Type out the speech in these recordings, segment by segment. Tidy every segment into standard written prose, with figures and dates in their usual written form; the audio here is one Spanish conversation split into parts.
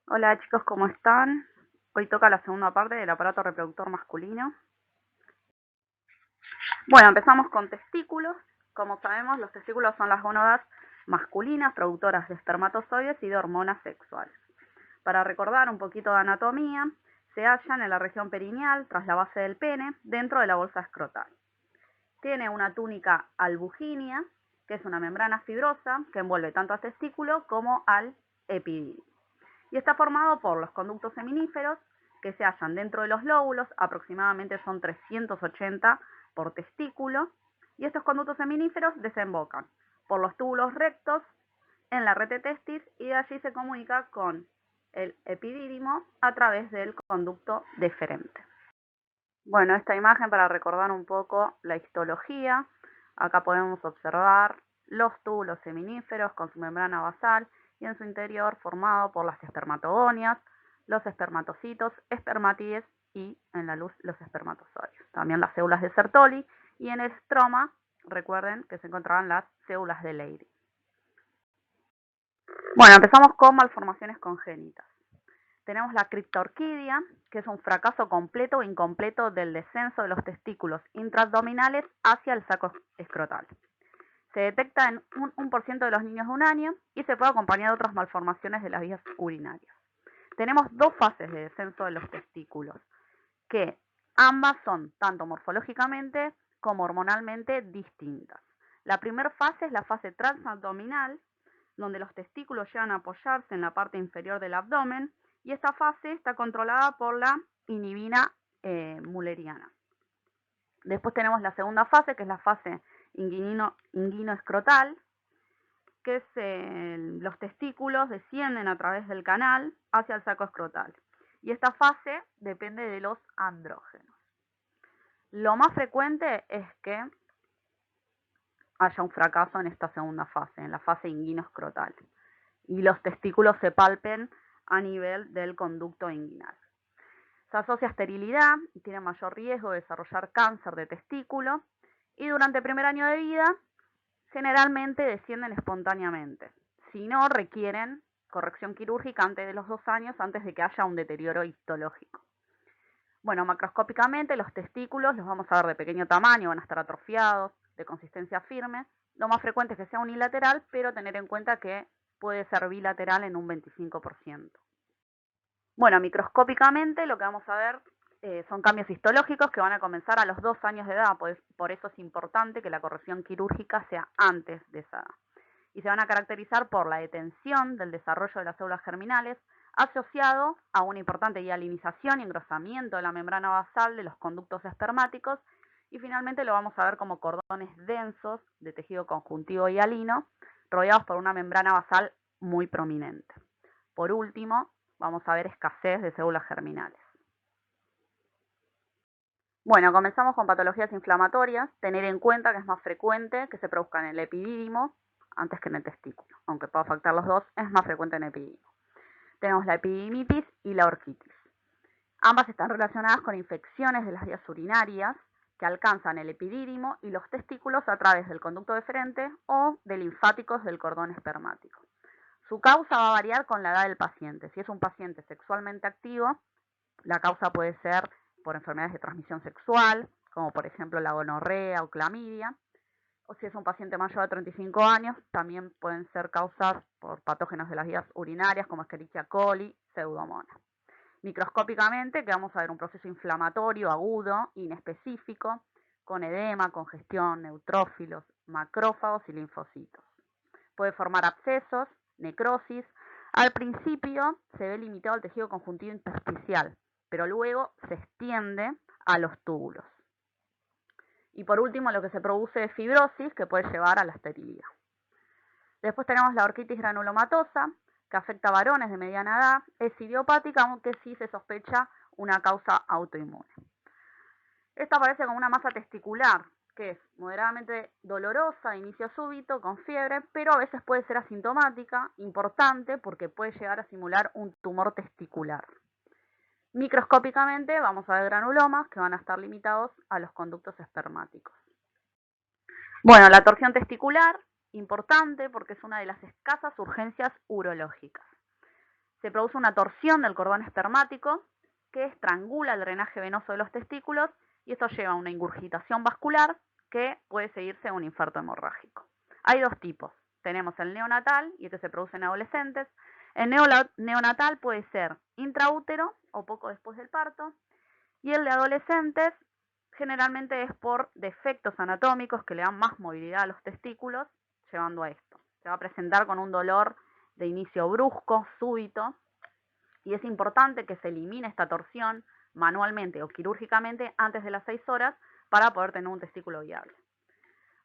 Hola chicos, ¿cómo están? Hoy toca la segunda parte del aparato reproductor masculino. Bueno, empezamos con testículos. Como sabemos, los testículos son las gónadas masculinas productoras de espermatozoides y de hormonas sexuales. Para recordar un poquito de anatomía, se hallan en la región perineal, tras la base del pene, dentro de la bolsa escrotal. Tiene una túnica albugínea, que es una membrana fibrosa que envuelve tanto al testículo como al epidídimo. Y está formado por los conductos seminíferos que se hallan dentro de los lóbulos, aproximadamente son 380 por testículo, y estos conductos seminíferos desembocan por los túbulos rectos en la rete testis y de allí se comunica con el epidídimo a través del conducto deferente. Bueno, esta imagen para recordar un poco la histología. Acá podemos observar los túbulos seminíferos con su membrana basal y en su interior formado por las espermatogonias, los espermatocitos, espermátides y en la luz los espermatozoides. También las células de Sertoli y en el estroma, recuerden que se encontraban las células de Leydig. Bueno, empezamos con malformaciones congénitas. Tenemos la criptorquidia, que es un fracaso completo o incompleto del descenso de los testículos intraabdominales hacia el saco escrotal. Se detecta en un 1% de los niños de un año y se puede acompañar de otras malformaciones de las vías urinarias. Tenemos dos fases de descenso de los testículos, que ambas son tanto morfológicamente como hormonalmente distintas. La primera fase es la fase transabdominal, donde los testículos llegan a apoyarse en la parte inferior del abdomen, y esta fase está controlada por la inhibina mulleriana. Después tenemos la segunda fase, que es la fase inguino-escrotal, que es los testículos descienden a través del canal hacia el saco escrotal. Y esta fase depende de los andrógenos. Lo más frecuente es que haya un fracaso en esta segunda fase, en la fase inguino-escrotal, y los testículos se palpen a nivel del conducto inguinal. Se asocia a esterilidad y tiene mayor riesgo de desarrollar cáncer de testículo, y durante el primer año de vida generalmente descienden espontáneamente. Si no, requieren corrección quirúrgica antes de los 2 años, antes de que haya un deterioro histológico. Bueno, macroscópicamente los testículos los vamos a ver de pequeño tamaño, van a estar atrofiados, de consistencia firme. Lo más frecuente es que sea unilateral, pero tener en cuenta que puede ser bilateral en un 25%. Bueno, microscópicamente lo que vamos a ver son cambios histológicos que van a comenzar a los 2 años de edad, pues por eso es importante que la corrección quirúrgica sea antes de esa edad. Y se van a caracterizar por la detención del desarrollo de las células germinales, asociado a una importante hialinización y engrosamiento de la membrana basal de los conductos espermáticos, y finalmente lo vamos a ver como cordones densos de tejido conjuntivo hialino, rodeados por una membrana basal muy prominente. Por último, vamos a ver escasez de células germinales. Bueno, comenzamos con patologías inflamatorias. Tener en cuenta que es más frecuente que se produzcan en el epidídimo antes que en el testículo. Aunque pueda afectar los dos, es más frecuente en el epidídimo. Tenemos la epididimitis y la orquitis. Ambas están relacionadas con infecciones de las vías urinarias que alcanzan el epidídimo y los testículos a través del conducto deferente o de linfáticos del cordón espermático. Su causa va a variar con la edad del paciente. Si es un paciente sexualmente activo, la causa puede ser por enfermedades de transmisión sexual, como por ejemplo la gonorrea o clamidia, o si es un paciente mayor de 35 años, también pueden ser causas por patógenos de las vías urinarias como Escherichia coli, Pseudomonas. Microscópicamente, que vamos a ver un proceso inflamatorio agudo, inespecífico, con edema, congestión, neutrófilos, macrófagos y linfocitos. Puede formar abscesos, necrosis. Al principio se ve limitado al tejido conjuntivo intersticial, pero luego se extiende a los túbulos. Y por último, lo que se produce es fibrosis, que puede llevar a la esterilidad. Después tenemos la orquitis granulomatosa, que afecta a varones de mediana edad. Es idiopática, aunque sí se sospecha una causa autoinmune. Esta aparece como una masa testicular, que es moderadamente dolorosa de inicio súbito, con fiebre, pero a veces puede ser asintomática, importante porque puede llegar a simular un tumor testicular. Microscópicamente vamos a ver granulomas que van a estar limitados a los conductos espermáticos. Bueno, la torsión testicular, importante porque es una de las escasas urgencias urológicas. se produce una torsión del cordón espermático que estrangula el drenaje venoso de los testículos y esto lleva a una ingurgitación vascular que puede seguirse a un infarto hemorrágico. Hay dos tipos. Tenemos el neonatal y este se produce en adolescentes. El neonatal puede ser intraútero o poco después del parto y el de adolescentes generalmente es por defectos anatómicos que le dan más movilidad a los testículos, llevando a esto. Se va a presentar con un dolor de inicio brusco, súbito, y es importante que se elimine esta torsión manualmente o quirúrgicamente antes de las 6 horas para poder tener un testículo viable.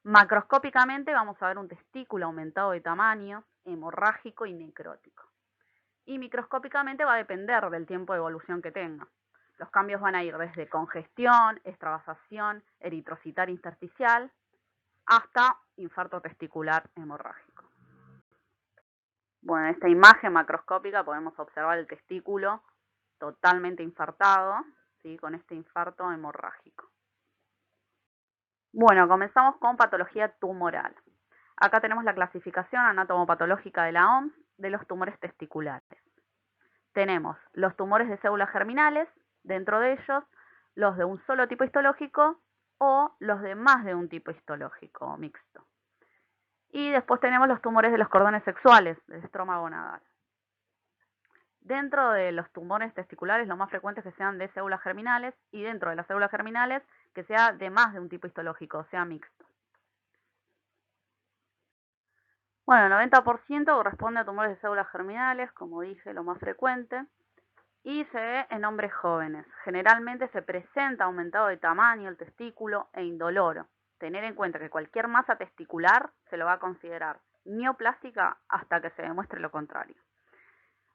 Macroscópicamente vamos a ver un testículo aumentado de tamaño, hemorrágico y necrótico. Y microscópicamente va a depender del tiempo de evolución que tenga. Los cambios van a ir desde congestión, extravasación, eritrocitaria intersticial, hasta infarto testicular hemorrágico. Bueno, en esta imagen macroscópica podemos observar el testículo totalmente infartado, ¿sí? Con este infarto hemorrágico. Bueno, comenzamos con patología tumoral. Acá tenemos la clasificación anatomopatológica de la OMS de los tumores testiculares. Tenemos los tumores de células germinales, dentro de ellos los de un solo tipo histológico o los de más de un tipo histológico o mixto. Y después tenemos los tumores de los cordones sexuales, del estroma gonadal. Dentro de los tumores testiculares, lo más frecuente es que sean de células germinales y dentro de las células germinales que sea de más de un tipo histológico, o sea mixto. Bueno, el 90% corresponde a tumores de células germinales, como dije, lo más frecuente, y se ve en hombres jóvenes. Generalmente se presenta aumentado de tamaño el testículo e indoloro. Tener en cuenta que cualquier masa testicular se lo va a considerar neoplástica hasta que se demuestre lo contrario.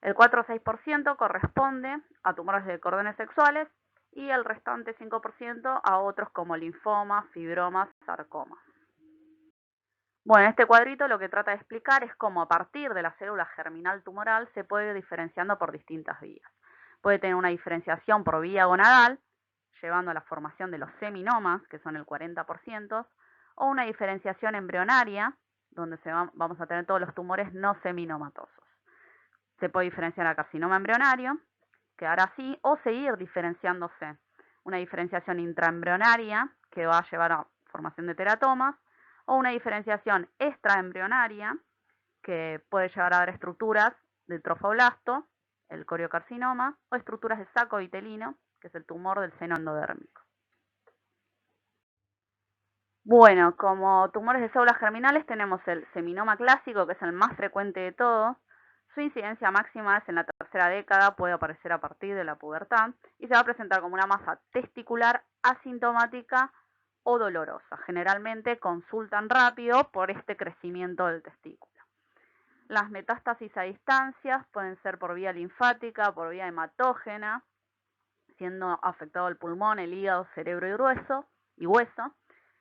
El 4 o 6% corresponde a tumores de cordones sexuales y el restante 5% a otros como linfomas, fibromas, sarcomas. Bueno, este cuadrito lo que trata de explicar es cómo a partir de la célula germinal tumoral se puede ir diferenciando por distintas vías. Puede tener una diferenciación por vía gonadal, llevando a la formación de los seminomas, que son el 40%, o una diferenciación embrionaria, donde vamos a tener todos los tumores no seminomatosos. Se puede diferenciar a carcinoma embrionario, quedar así, o seguir diferenciándose. Una diferenciación intraembrionaria, que va a llevar a formación de teratomas, o una diferenciación extraembrionaria, que puede llevar a dar estructuras del trofoblasto, el coriocarcinoma, o estructuras de saco vitelino, que es el tumor del seno endodérmico. Bueno, como tumores de células germinales tenemos el seminoma clásico, que es el más frecuente de todos. Su incidencia máxima es en la tercera década, puede aparecer a partir de la pubertad y se va a presentar como una masa testicular asintomática o dolorosa. Generalmente consultan rápido por este crecimiento del testículo. Las metástasis a distancias pueden ser por vía linfática, por vía hematógena, siendo afectado el pulmón, el hígado, cerebro y hueso.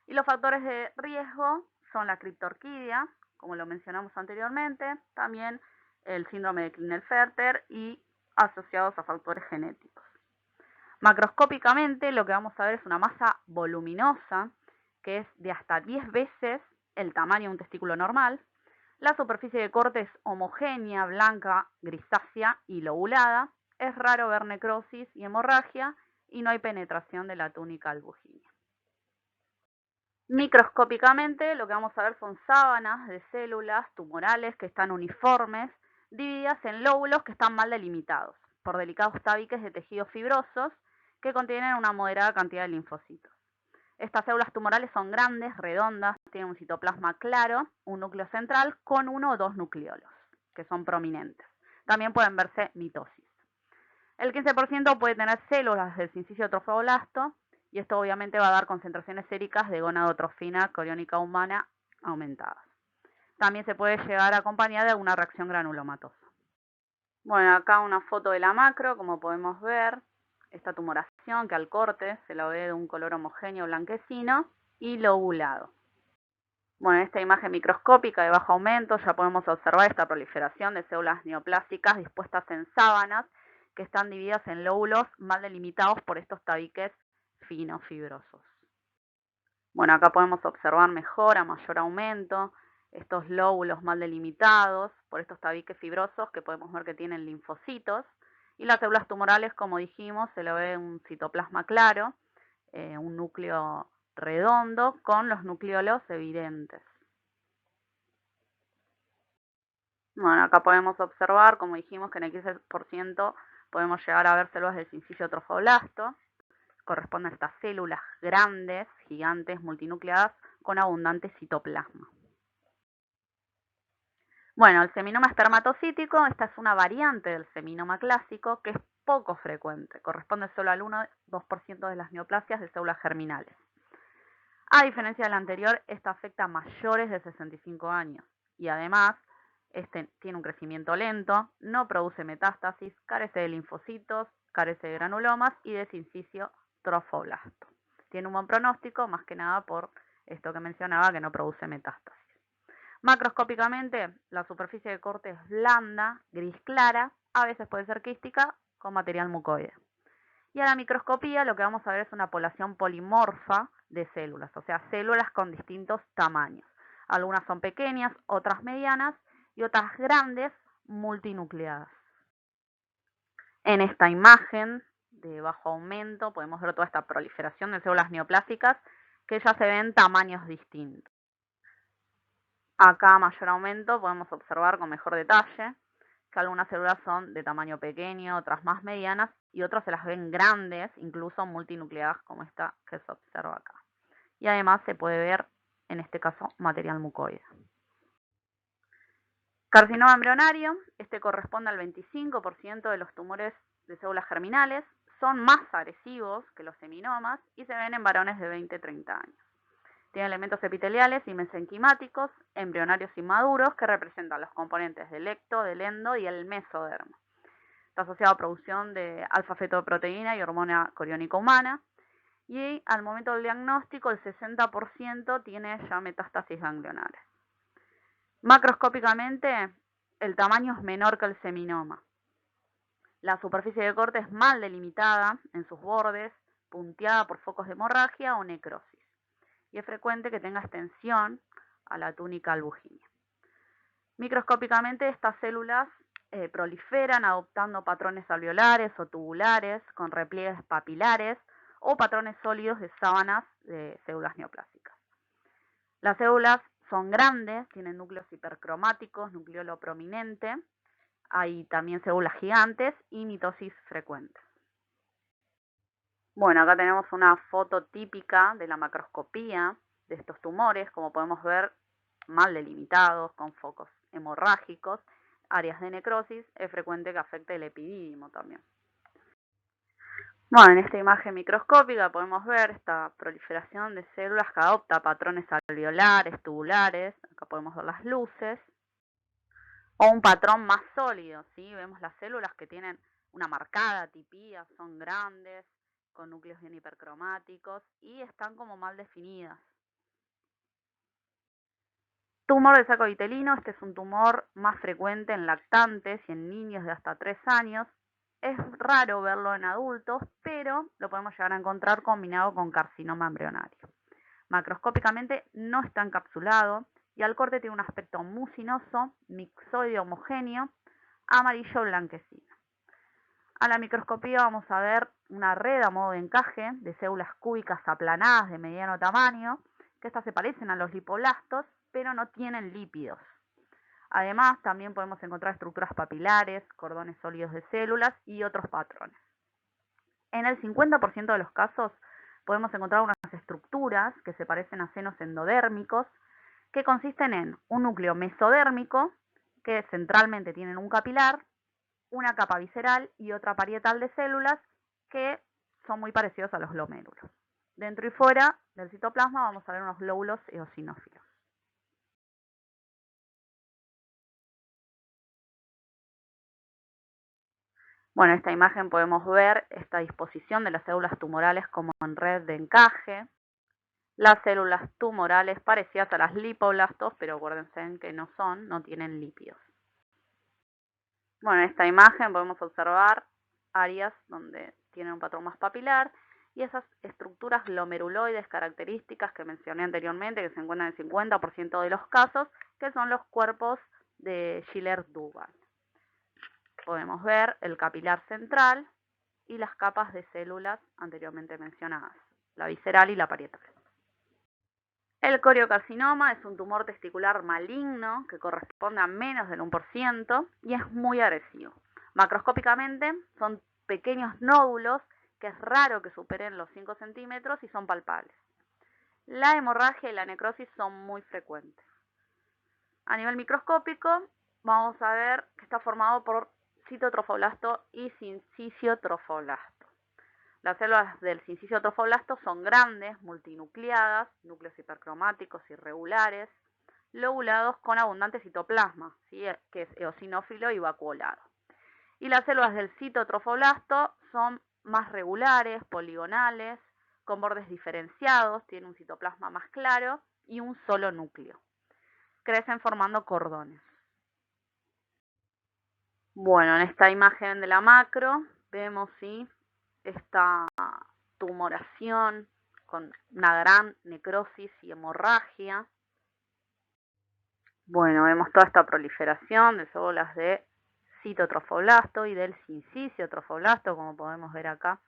Y los factores de riesgo son la criptorquidia, como lo mencionamos anteriormente, también el síndrome de Klinefelter y asociados a factores genéticos. Macroscópicamente lo que vamos a ver es una masa voluminosa que es de hasta 10 veces el tamaño de un testículo normal. La superficie de corte es homogénea, blanca, grisácea y lobulada. Es raro ver necrosis y hemorragia y no hay penetración de la túnica albuginea. Microscópicamente lo que vamos a ver son sábanas de células tumorales que están uniformes, divididas en lóbulos que están mal delimitados por delicados tabiques de tejidos fibrosos que contienen una moderada cantidad de linfocitos. Estas células tumorales son grandes, redondas, tienen un citoplasma claro, un núcleo central con 1 o 2 nucleolos, que son prominentes. También pueden verse mitosis. El 15% puede tener células del sincicio trofoblasto, y esto obviamente va a dar concentraciones séricas de gonadotrofina coriónica humana aumentadas. También se puede llegar acompañada de alguna reacción granulomatosa. Bueno, acá una foto de la macro, como podemos ver, esta tumoración que al corte se la ve de un color homogéneo blanquecino y lobulado. Bueno, en esta imagen microscópica de bajo aumento ya podemos observar esta proliferación de células neoplásticas dispuestas en sábanas que están divididas en lóbulos mal delimitados por estos tabiques finos fibrosos. Bueno, acá podemos observar mejor, a mayor aumento, estos lóbulos mal delimitados por estos tabiques fibrosos que podemos ver que tienen linfocitos. Y las células tumorales, como dijimos, se le ve un citoplasma claro, un núcleo redondo con los nucleolos evidentes. Bueno, acá podemos observar, como dijimos, que en el 15% podemos llegar a ver células del sincicio trofoblasto. Corresponden a estas células grandes, gigantes, multinucleadas, con abundante citoplasma. Bueno, el seminoma espermatocítico, esta es una variante del seminoma clásico que es poco frecuente, corresponde solo al 1-2% de las neoplasias de células germinales. A diferencia del anterior, esta afecta a mayores de 65 años y además este tiene un crecimiento lento, no produce metástasis, carece de linfocitos, carece de granulomas y de sincicio trofoblasto. Tiene un buen pronóstico, más que nada por esto que mencionaba, que no produce metástasis. Macroscópicamente, la superficie de corte es blanda, gris clara, a veces puede ser quística, con material mucoide. Y a la microscopía lo que vamos a ver es una población polimorfa de células, o sea, células con distintos tamaños. Algunas son pequeñas, otras medianas y otras grandes, multinucleadas. En esta imagen de bajo aumento podemos ver toda esta proliferación de células neoplásicas que ya se ven tamaños distintos. Acá a mayor aumento podemos observar con mejor detalle que algunas células son de tamaño pequeño, otras más medianas y otras se las ven grandes, incluso multinucleadas como esta que se observa acá. Y además se puede ver, en este caso, material mucoide. Carcinoma embrionario, este corresponde al 25% de los tumores de células germinales, son más agresivos que los seminomas y se ven en varones de 20-30 años. Tiene elementos epiteliales y mesenquimáticos, embrionarios inmaduros, que representan los componentes del ecto, del endo y el mesodermo. Está asociado a producción de alfa-fetoproteína y hormona coriónica humana. Y al momento del diagnóstico, el 60% tiene ya metástasis ganglionares. Macroscópicamente, el tamaño es menor que el seminoma. La superficie de corte es mal delimitada en sus bordes, punteada por focos de hemorragia o necrosis. Y es frecuente que tenga extensión a la túnica albuginea. Microscópicamente estas células proliferan adoptando patrones alveolares o tubulares con repliegues papilares o patrones sólidos de sábanas de células neoplásicas. Las células son grandes, tienen núcleos hipercromáticos, nucleolo prominente, hay también células gigantes y mitosis frecuente. Bueno, acá tenemos una foto típica de la macroscopía de estos tumores, como podemos ver, mal delimitados, con focos hemorrágicos, áreas de necrosis, es frecuente que afecte el epidídimo también. Bueno, en esta imagen microscópica podemos ver esta proliferación de células que adopta patrones alveolares, tubulares, acá podemos ver las luces, o un patrón más sólido, ¿sí? Vemos las células que tienen una marcada atipía, son grandes, con núcleos bien hipercromáticos y están como mal definidas. Tumor del saco vitelino, este es un tumor más frecuente en lactantes y en niños de hasta 3 años. Es raro verlo en adultos, pero lo podemos llegar a encontrar combinado con carcinoma embrionario. Macroscópicamente no está encapsulado y al corte tiene un aspecto mucinoso, mixoide homogéneo, amarillo blanquecino. A la microscopía vamos a ver una red a modo de encaje de células cúbicas aplanadas de mediano tamaño, que estas se parecen a los lipoblastos, pero no tienen lípidos. Además, también podemos encontrar estructuras papilares, cordones sólidos de células y otros patrones. En el 50% de los casos podemos encontrar unas estructuras que se parecen a senos endodérmicos, que consisten en un núcleo mesodérmico, que centralmente tienen un capilar, una capa visceral y otra parietal de células que son muy parecidos a los glomérulos. Dentro y fuera del citoplasma vamos a ver unos glóbulos eosinófilos. Bueno, en esta imagen podemos ver esta disposición de las células tumorales como en red de encaje. Las células tumorales parecidas a las lipoblastos, pero acuérdense que no tienen lípidos. Bueno, en esta imagen podemos observar áreas donde tienen un patrón más papilar y esas estructuras glomeruloides características que mencioné anteriormente, que se encuentran en el 50% de los casos que son los cuerpos de Schiller-Duval. Podemos ver el capilar central y las capas de células anteriormente mencionadas, la visceral y la parietal. El coriocarcinoma es un tumor testicular maligno que corresponde a menos del 1% y es muy agresivo. Macroscópicamente son pequeños nódulos que es raro que superen los 5 centímetros y son palpables. La hemorragia y la necrosis son muy frecuentes. A nivel microscópico vamos a ver que está formado por citotrofoblasto y sinciciotrofoblasto. Las células del sinciciotrofoblasto son grandes, multinucleadas, núcleos hipercromáticos irregulares, lobulados con abundante citoplasma, ¿sí? Que es eosinófilo y vacuolado. Y las células del citotrofoblasto son más regulares, poligonales, con bordes diferenciados, tienen un citoplasma más claro y un solo núcleo. Crecen formando cordones. Bueno, en esta imagen de la macro vemos esta tumoración con una gran necrosis y hemorragia. Bueno, vemos toda esta proliferación de células de citotrofoblasto y del sinciciotrofoblasto, como podemos ver acá.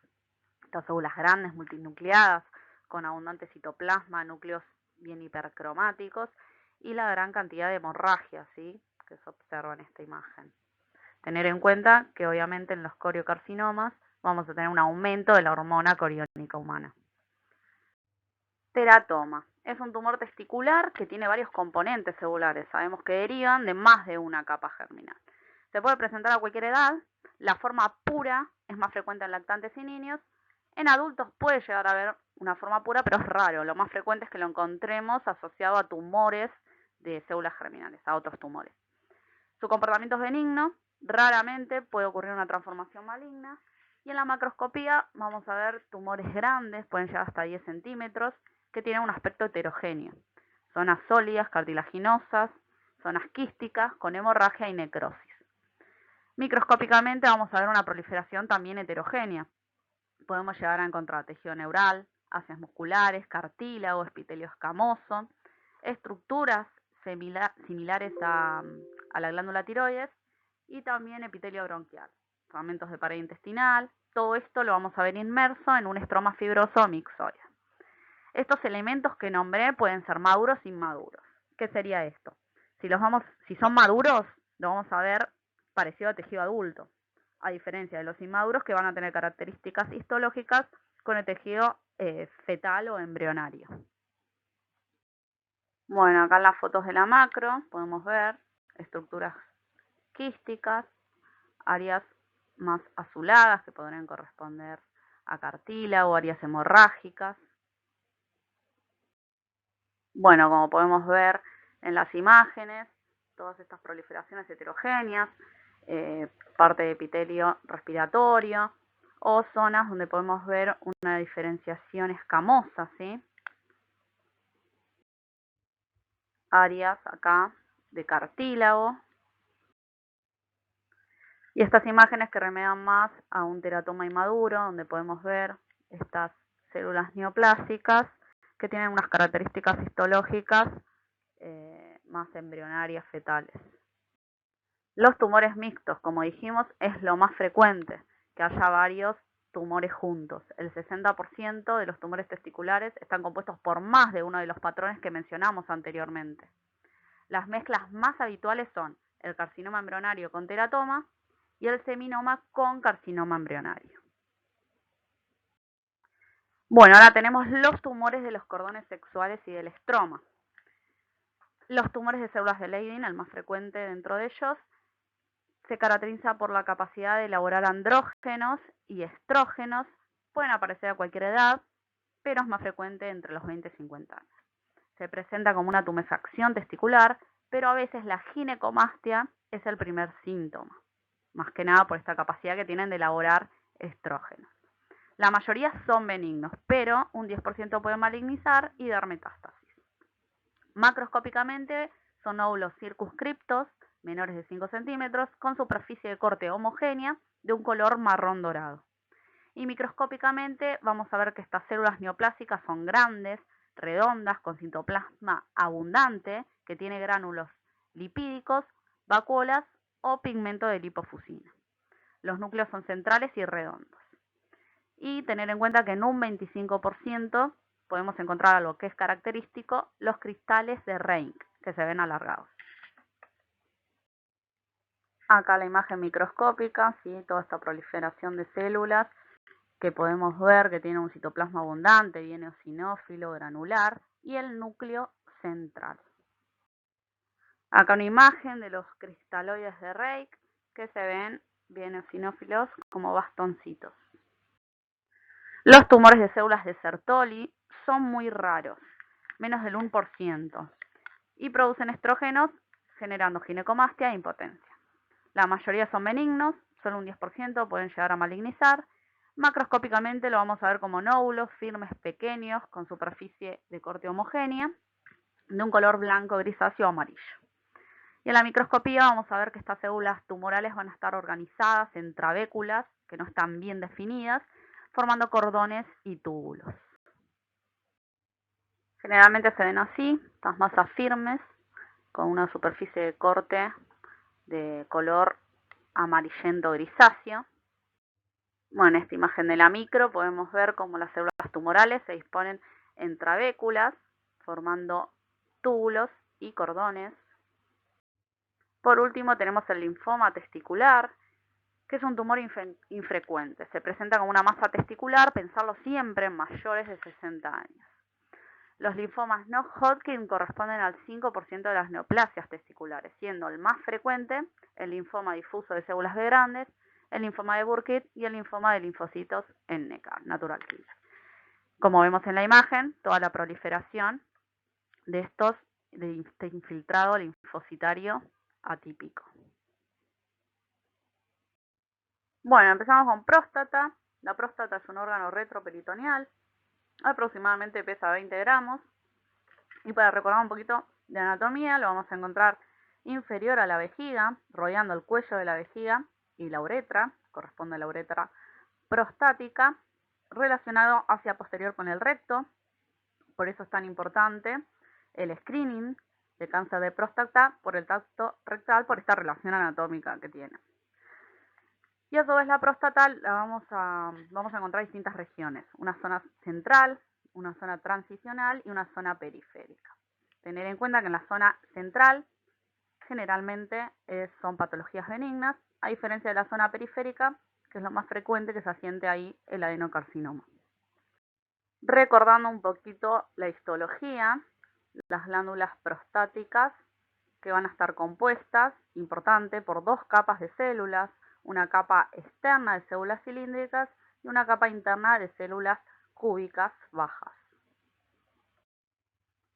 Estas células grandes, multinucleadas, con abundante citoplasma, núcleos bien hipercromáticos y la gran cantidad de hemorragia, ¿sí?, que se observa en esta imagen. Tener en cuenta que obviamente en los coriocarcinomas vamos a tener un aumento de la hormona coriónica humana. Teratoma. Es un tumor testicular que tiene varios componentes celulares. Sabemos que derivan de más de una capa germinal. Se puede presentar a cualquier edad. La forma pura es más frecuente en lactantes y niños. En adultos puede llegar a haber una forma pura, pero es raro. Lo más frecuente es que lo encontremos asociado a tumores de células germinales, a otros tumores. Su comportamiento es benigno. Raramente puede ocurrir una transformación maligna. Y en la macroscopía vamos a ver tumores grandes, pueden llegar hasta 10 centímetros, que tienen un aspecto heterogéneo. Zonas sólidas, cartilaginosas, zonas quísticas, con hemorragia y necrosis. Microscópicamente vamos a ver una proliferación también heterogénea. Podemos llegar a encontrar tejido neural, áreas musculares, cartílago, epitelio escamoso, estructuras similares a la glándula tiroides y también epitelio bronquial, fragmentos de pared intestinal. Todo esto lo vamos a ver inmerso en un estroma fibroso o mixoide. Estos elementos que nombré pueden ser maduros e inmaduros. ¿Qué sería esto? Si son maduros, lo vamos a ver parecido a tejido adulto, a diferencia de los inmaduros que van a tener características histológicas con el tejido fetal o embrionario. Bueno, acá en las fotos de la macro podemos ver estructuras quísticas, áreas más azuladas que podrían corresponder a cartílago, áreas hemorrágicas. Bueno, como podemos ver en las imágenes, todas estas proliferaciones heterogéneas, parte de epitelio respiratorio o zonas donde podemos ver una diferenciación escamosa, ¿sí? Áreas acá de cartílago. Y estas imágenes que remedan más a un teratoma inmaduro, donde podemos ver estas células neoplásicas que tienen unas características histológicas más embrionarias fetales. Los tumores mixtos, como dijimos, es lo más frecuente, que haya varios tumores juntos. El 60% de los tumores testiculares están compuestos por más de uno de los patrones que mencionamos anteriormente. Las mezclas más habituales son el carcinoma embrionario con teratoma y el seminoma con carcinoma embrionario. Bueno, ahora tenemos los tumores de los cordones sexuales y del estroma. Los tumores de células de Leydig, el más frecuente dentro de ellos, se caracteriza por la capacidad de elaborar andrógenos y estrógenos. Pueden aparecer a cualquier edad, pero es más frecuente entre los 20 y 50 años. Se presenta como una tumefacción testicular, pero a veces la ginecomastia es el primer síntoma, más que nada por esta capacidad que tienen de elaborar estrógenos. La mayoría son benignos, pero un 10% puede malignizar y dar metástasis. Macroscópicamente son nódulos circunscriptos, menores de 5 centímetros, con superficie de corte homogénea de un color marrón dorado. Y microscópicamente vamos a ver que estas células neoplásicas son grandes, redondas, con citoplasma abundante, que tiene gránulos lipídicos, vacuolas o pigmento de lipofusina. Los núcleos son centrales y redondos. Y tener en cuenta que en un 25% podemos encontrar algo que es característico, los cristales de Rank, que se ven alargados. Acá la imagen microscópica, ¿sí? Toda esta proliferación de células que podemos ver que tiene un citoplasma abundante, bien eosinófilo, granular y el núcleo central. Acá una imagen de los cristaloides de Reich que se ven bien eosinófilos como bastoncitos. Los tumores de células de Sertoli son muy raros, menos del 1%, y producen estrógenos generando ginecomastia e impotencia. La mayoría son benignos, solo un 10% pueden llegar a malignizar. Macroscópicamente lo vamos a ver como nódulos firmes pequeños con superficie de corte homogénea, de un color blanco, grisáceo o amarillo. Y en la microscopía vamos a ver que estas células tumorales van a estar organizadas en trabéculas que no están bien definidas, formando cordones y túbulos. Generalmente se ven así, estas masas firmes, con una superficie de corte de color amarillento grisáceo. Bueno, en esta imagen de la micro podemos ver cómo las células tumorales se disponen en trabéculas, formando túbulos y cordones. Por último tenemos el linfoma testicular, que es un tumor infrecuente. Se presenta como una masa testicular, pensarlo siempre en mayores de 60 años. Los linfomas no Hodgkin corresponden al 5% de las neoplasias testiculares, siendo el más frecuente el linfoma difuso de células B grandes, el linfoma de Burkitt y el linfoma de linfocitos en NK, natural killer. Como vemos en la imagen, toda la proliferación de este infiltrado linfocitario atípico. Bueno, empezamos con próstata. La próstata es un órgano retroperitoneal, aproximadamente pesa 20 gramos. Y para recordar un poquito de anatomía, lo vamos a encontrar inferior a la vejiga, rodeando el cuello de la vejiga y la uretra, corresponde a la uretra prostática, relacionado hacia posterior con el recto. Por eso es tan importante el screening de cáncer de próstata por el tacto rectal, por esta relación anatómica que tiene. Y a su vez la próstata vamos a encontrar distintas regiones, una zona central, una zona transicional y una zona periférica. Tener en cuenta que en la zona central generalmente son patologías benignas, a diferencia de la zona periférica, que es lo más frecuente que se asiente ahí el adenocarcinoma. Recordando un poquito la histología, las glándulas prostáticas que van a estar compuestas, importante, por dos capas de células, una capa externa de células cilíndricas y una capa interna de células cúbicas bajas.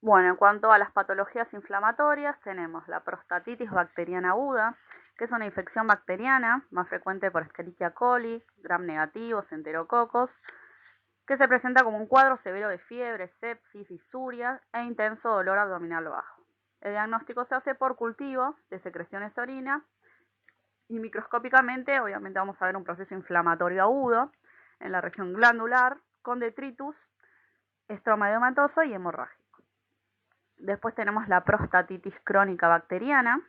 Bueno, en cuanto a las patologías inflamatorias, tenemos la prostatitis bacteriana aguda, que es una infección bacteriana más frecuente por Escherichia coli, gram negativos, enterococos, que se presenta como un cuadro severo de fiebre, sepsis, disuria e intenso dolor abdominal bajo. El diagnóstico se hace por cultivo de secreciones de orina y microscópicamente, obviamente vamos a ver un proceso inflamatorio agudo en la región glandular con detritus estromaedematoso y hemorrágico. Después tenemos la prostatitis crónica bacteriana,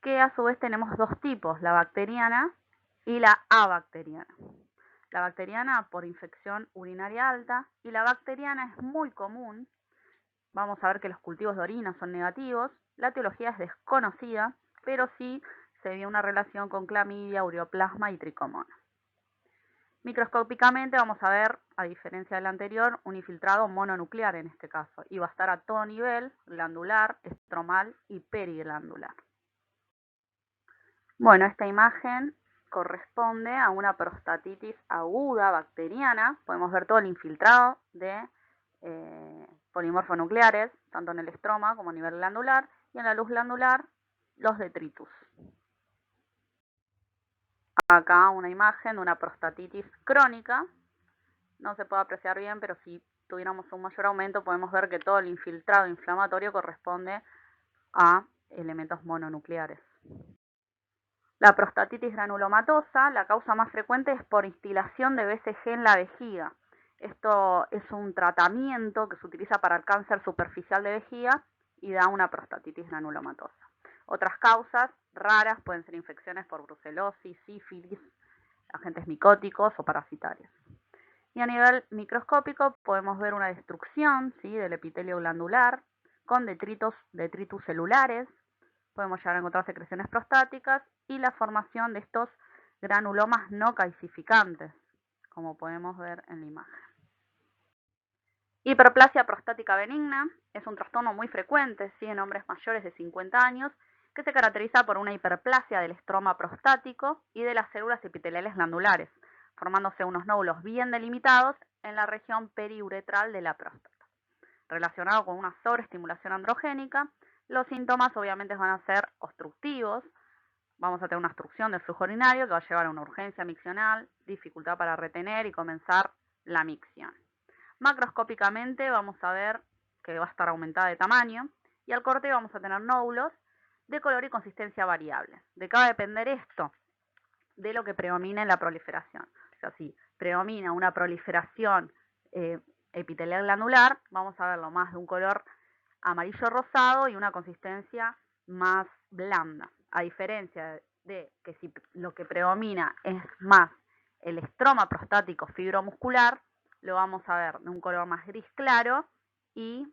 que a su vez tenemos dos tipos, la bacteriana y la abacteriana. La bacteriana por infección urinaria alta y la bacteriana es muy común. Vamos a ver que los cultivos de orina son negativos. La etiología es desconocida, pero sí se vio una relación con clamidia, ureoplasma y tricomonas. Microscópicamente vamos a ver, a diferencia del anterior, un infiltrado mononuclear en este caso, y va a estar a todo nivel, glandular, estromal y periglandular. Bueno, esta imagen corresponde a una prostatitis aguda bacteriana. Podemos ver todo el infiltrado de polimorfonucleares, tanto en el estroma como a nivel glandular, y en la luz glandular, los detritus. Acá una imagen de una prostatitis crónica. No se puede apreciar bien, pero si tuviéramos un mayor aumento, podemos ver que todo el infiltrado inflamatorio corresponde a elementos mononucleares. La prostatitis granulomatosa, la causa más frecuente es por instilación de BCG en la vejiga. Esto es un tratamiento que se utiliza para el cáncer superficial de vejiga y da una prostatitis granulomatosa. Otras causas raras pueden ser infecciones por brucelosis, sífilis, agentes micóticos o parasitarios. Y a nivel microscópico podemos ver una destrucción, ¿sí?, del epitelio glandular con detritus celulares. Podemos llegar a encontrar secreciones prostáticas y la formación de estos granulomas no calcificantes, como podemos ver en la imagen. Hiperplasia prostática benigna es un trastorno muy frecuente, ¿sí?, en hombres mayores de 50 años, que se caracteriza por una hiperplasia del estroma prostático y de las células epiteliales glandulares, formándose unos nódulos bien delimitados en la región periuretral de la próstata. Relacionado con una sobreestimulación androgénica, los síntomas obviamente van a ser obstructivos. Vamos a tener una obstrucción del flujo urinario que va a llevar a una urgencia miccional, dificultad para retener y comenzar la micción. Macroscópicamente vamos a ver que va a estar aumentada de tamaño y al corte vamos a tener nódulos de color y consistencia variable. ¿De qué va a depender esto? De lo que predomina en la proliferación. O sea, si predomina una proliferación epitelial glandular, vamos a verlo más de un color amarillo rosado y una consistencia más blanda. A diferencia de que si lo que predomina es más el estroma prostático fibromuscular, lo vamos a ver de un color más gris claro y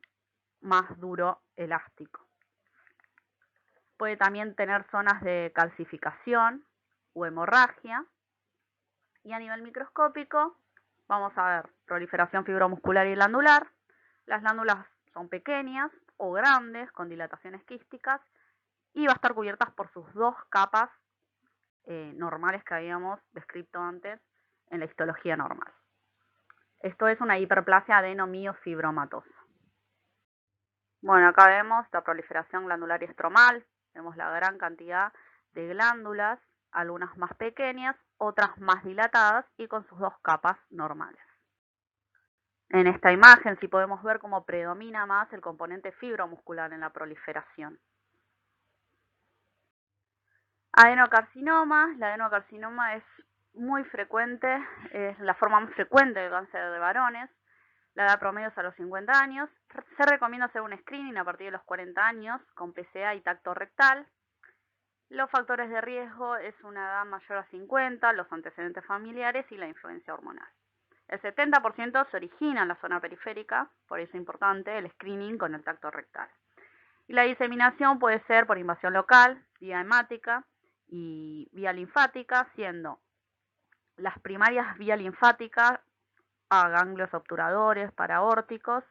más duro elástico. Puede también tener zonas de calcificación o hemorragia. Y a nivel microscópico vamos a ver proliferación fibromuscular y glandular. Las glándulas son pequeñas o grandes con dilataciones quísticas y va a estar cubiertas por sus dos capas normales que habíamos descrito antes en la histología normal. Esto es una hiperplasia adenomiofibromatosa. Bueno, acá vemos la proliferación glandular y estromal. Vemos la gran cantidad de glándulas, algunas más pequeñas, otras más dilatadas y con sus dos capas normales. En esta imagen sí podemos ver cómo predomina más el componente fibromuscular en la proliferación. Adenocarcinoma. La adenocarcinoma es muy frecuente, es la forma más frecuente de cáncer de varones. La edad promedio es a los 50 años. Se recomienda hacer un screening a partir de los 40 años con PSA y tacto rectal. Los factores de riesgo es una edad mayor a 50, los antecedentes familiares y la influencia hormonal. El 70% se origina en la zona periférica, por eso es importante el screening con el tacto rectal. Y la diseminación puede ser por invasión local, vía hemática y vía linfática, siendo las primarias vía linfática a ganglios obturadores, paraórticos,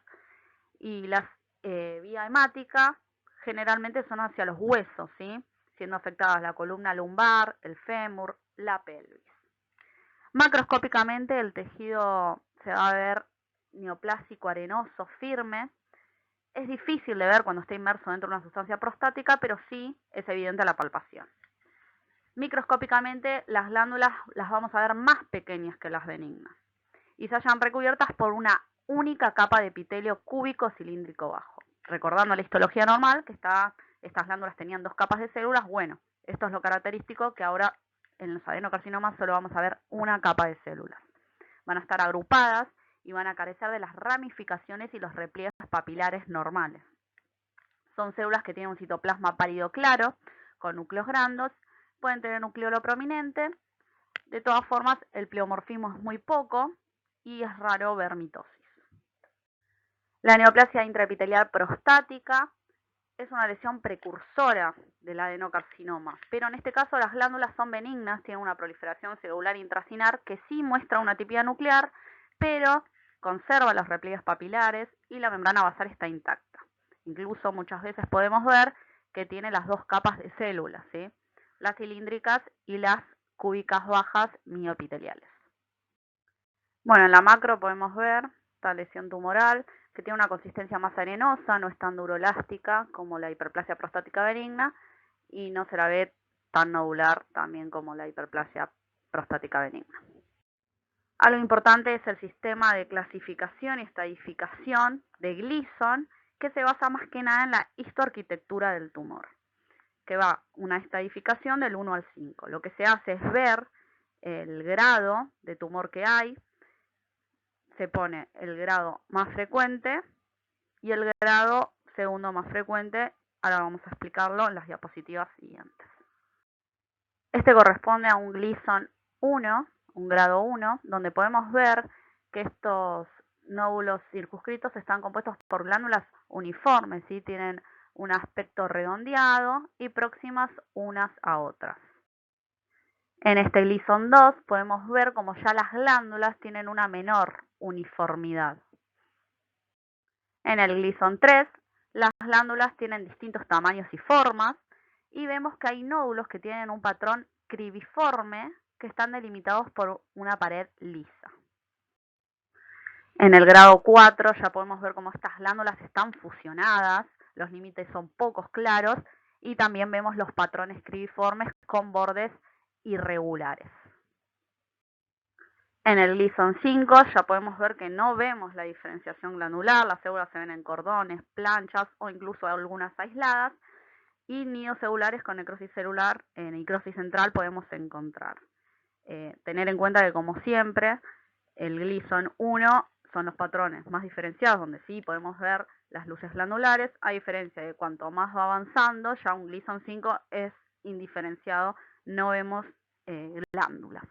y las vía hemática generalmente son hacia los huesos, ¿sí?, siendo afectadas la columna lumbar, el fémur, la pelvis. Macroscópicamente el tejido se va a ver neoplásico, arenoso, firme. Es difícil de ver cuando está inmerso dentro de una sustancia prostática, pero sí es evidente a la palpación. Microscópicamente las glándulas las vamos a ver más pequeñas que las benignas y se hallan recubiertas por una única capa de epitelio cúbico cilíndrico bajo. Recordando la histología normal, que estas glándulas tenían dos capas de células, bueno, esto es lo característico, que ahora en los adenocarcinomas solo vamos a ver una capa de células. Van a estar agrupadas y van a carecer de las ramificaciones y los repliegues papilares normales. Son células que tienen un citoplasma pálido claro, con núcleos grandes, pueden tener nucleolo prominente. De todas formas, el pleomorfismo es muy poco y es raro ver mitosis. La neoplasia intraepitelial prostática es una lesión precursora del adenocarcinoma, pero en este caso las glándulas son benignas, tienen una proliferación celular intracinar que sí muestra una tipía nuclear, pero conserva los repliegues papilares y la membrana basal está intacta. Incluso muchas veces podemos ver que tiene las dos capas de células, ¿sí?, las cilíndricas y las cúbicas bajas mioepiteliales. Bueno, en la macro podemos ver esta lesión tumoral que tiene una consistencia más arenosa, no es tan duroelástica como la hiperplasia prostática benigna y no se la ve tan nodular también como la hiperplasia prostática benigna. Algo importante es el sistema de clasificación y estadificación de Gleason, que se basa más que nada en la histoarquitectura del tumor, que va una estadificación del 1 al 5. Lo que se hace es ver el grado de tumor que hay, se pone el grado más frecuente y el grado segundo más frecuente Ahora vamos a explicarlo en las diapositivas siguientes. Este corresponde a un Gleason 1, un grado 1, donde podemos ver que estos nódulos circunscritos están compuestos por glándulas uniformes, ¿sí? Tienen un aspecto redondeado y próximas unas a otras. En este Gleason 2 podemos ver como ya las glándulas tienen una menor uniformidad. En el Gleason 3, las glándulas tienen distintos tamaños y formas, y vemos que hay nódulos que tienen un patrón cribiforme que están delimitados por una pared lisa. En el grado 4 ya podemos ver cómo estas glándulas están fusionadas, los límites son poco claros y también vemos los patrones cribiformes con bordes irregulares. En el Gleason 5 ya podemos ver que no vemos la diferenciación glandular, las células se ven en cordones, planchas o incluso algunas aisladas, y nidos celulares con necrosis celular, necrosis central podemos encontrar. Tener en cuenta que, como siempre, el Gleason 1 son los patrones más diferenciados, donde sí podemos ver las luces glandulares, a diferencia de cuanto más va avanzando, ya un Gleason 5 es indiferenciado, no vemos glándulas.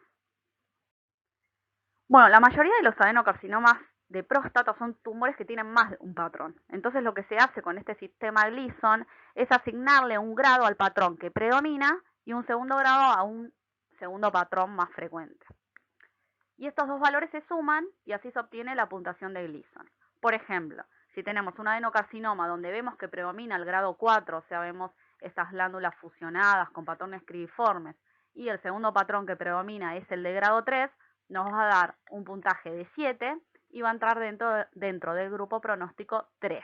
Bueno, la mayoría de los adenocarcinomas de próstata son tumores que tienen más de un patrón. Entonces lo que se hace con este sistema Gleason es asignarle un grado al patrón que predomina y un segundo grado a un segundo patrón más frecuente. Y estos dos valores se suman y así se obtiene la puntuación de Gleason. Por ejemplo, si tenemos un adenocarcinoma donde vemos que predomina el grado 4, o sea, vemos estas glándulas fusionadas con patrones cribiformes, y el segundo patrón que predomina es el de grado 3, nos va a dar un puntaje de 7 y va a entrar dentro del grupo pronóstico 3.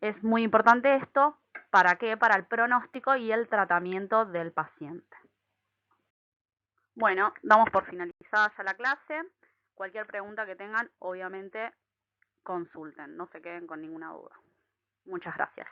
Es muy importante esto, ¿para qué? Para el pronóstico y el tratamiento del paciente. Bueno, damos por finalizada ya la clase. Cualquier pregunta que tengan, obviamente, consulten, no se queden con ninguna duda. Muchas gracias.